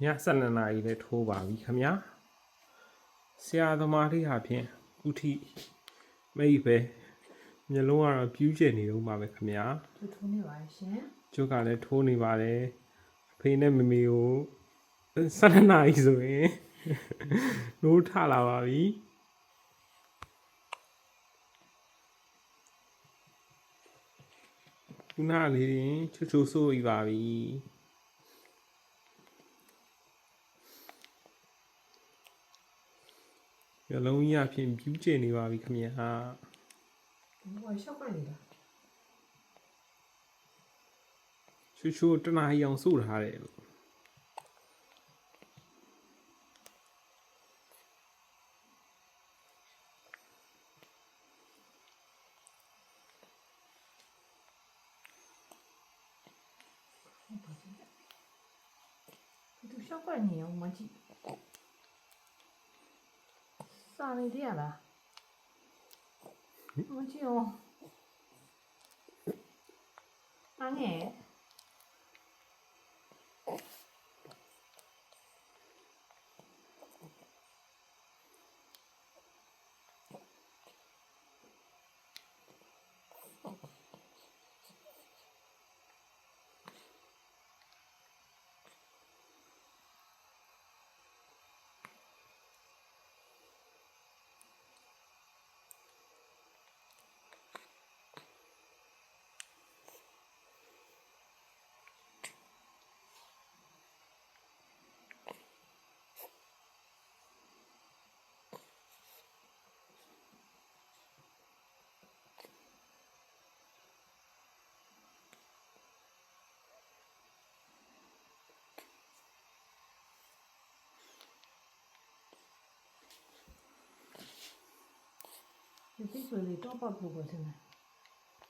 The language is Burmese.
ည7 နာရီလည်းထိုးပါပြီခင်ဗျာဆရာသမားလေးဟာဖြင့်အခုထိမိတ်ပဲမျက်လုံးကတော့ပြူးကျနေတော့ပါပဲခင်ဗျာထိုးနေပါရှင်ကျုပ်ကလည်းထိုးနေပါတယ်အဖေနဲ့မမေကို7 နာရီဆိုရင်နိုးထလာပါပြီခုနလေးချိုချိုဆိုးပြီးပါပြီမျက်လုံးကြီးအဖြစ်ပြူးကျနေပါပြီခင်ဗျာဟိုရှောက်ပါနေတာချိုတနားအောင်စိုးထားတယ်လို့သူရှောက်ပါနေအောင်မကြည့်စာနေတယ်လားမကြည့်အောင်ငယ်ဒီဆိုလေတော့ပတ်ဖို့ပဲထင်တယ်